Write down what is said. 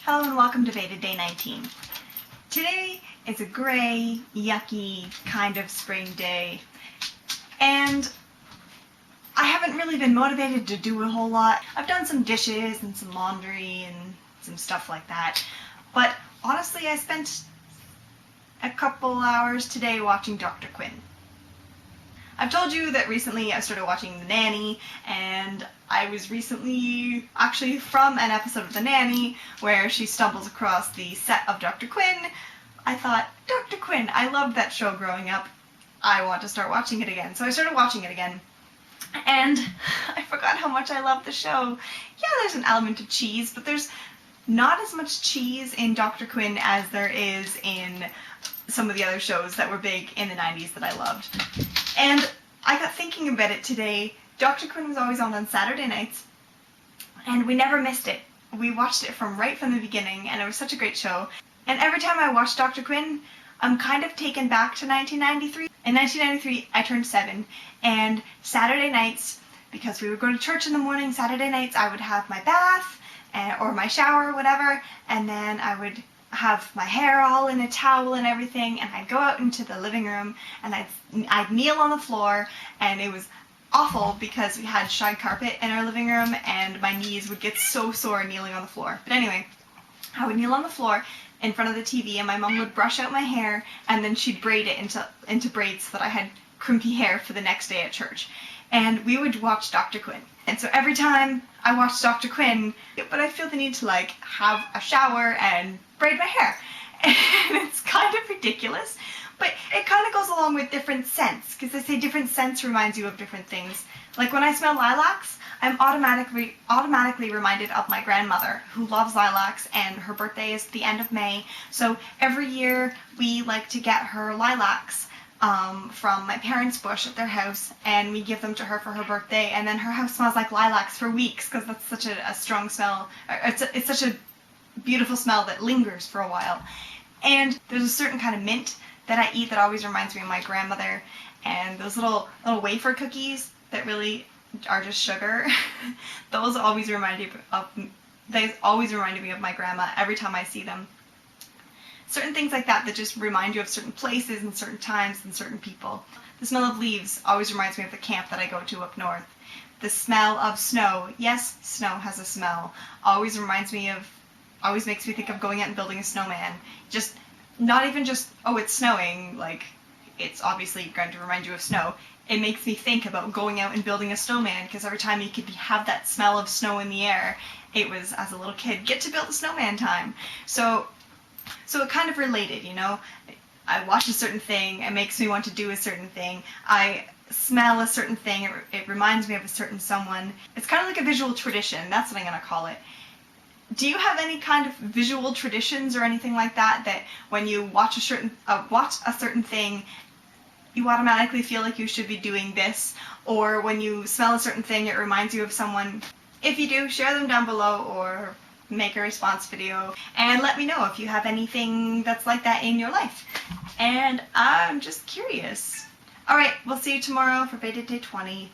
Hello and welcome to VEDA Day 19. Today is a gray, yucky kind of spring day, and I haven't really been motivated to do a whole lot. I've done some dishes and some laundry and some stuff like that, but honestly I spent a couple hours today watching Dr. Quinn. I've told you that recently I started watching The Nanny, and I was recently actually from an episode of The Nanny where she stumbles across the set of Dr. Quinn. I thought, Dr. Quinn, I loved that show growing up. I want to start watching it again. So I started watching it again. And I forgot how much I love the show. Yeah, there's an element of cheese, but there's not as much cheese in Dr. Quinn as there is in some of the other shows that were big in the 90s that I loved. And I got thinking about it today. Dr. Quinn was always on Saturday nights, and we never missed it. We watched it right from the beginning, and it was such a great show. And every time I watch Dr. Quinn, I'm kind of taken back to 1993. In 1993, I turned 7, and Saturday nights, because we would go to church in the morning, Saturday nights I would have my bath, or my shower, or whatever, and then I would have my hair all in a towel and everything, and I'd go out into the living room, and I'd kneel on the floor, and it was awful because we had shag carpet in our living room, and my knees would get so sore kneeling on the floor. But anyway, I would kneel on the floor in front of the TV, and my mom would brush out my hair, and then she'd braid it into braids so that I had crimpy hair for the next day at church. And we would watch Dr. Quinn. And so every time I watched Dr. Quinn, but I feel the need to have a shower and braid my hair. And it's kind of ridiculous, but it kind of goes along with different scents, because they say different scents reminds you of different things. Like when I smell lilacs, I'm automatically reminded of my grandmother, who loves lilacs, and her birthday is the end of May. So every year we like to get her lilacs from my parents' bush at their house, and we give them to her for her birthday, and then her house smells like lilacs for weeks, because that's such a strong smell. It's such a beautiful smell that lingers for a while. And there's a certain kind of mint that I eat that always reminds me of my grandmother, and those little wafer cookies that really are just sugar, those always reminded me of my grandma every time I see them. Certain things like that just remind you of certain places and certain times and certain people. The smell of leaves always reminds me of the camp that I go to up north. The smell of snow, yes, snow has a smell, always makes me think of going out and building a snowman. Just, not even just, oh, it's snowing, like, it's obviously going to remind you of snow. It makes me think about going out and building a snowman, because every time you could have that smell of snow in the air, it was, as a little kid, get to build a snowman time. So it kind of related, you know? I watch a certain thing, it makes me want to do a certain thing. I smell a certain thing, it reminds me of a certain someone. It's kind of like a visual tradition, that's what I'm going to call it. Do you have any kind of visual traditions or anything like that when you watch a certain thing, you automatically feel like you should be doing this? Or when you smell a certain thing, it reminds you of someone? If you do, share them down below or make a response video, and let me know if you have anything that's like that in your life. And I'm just curious. Alright, we'll see you tomorrow for VEDA Day 20.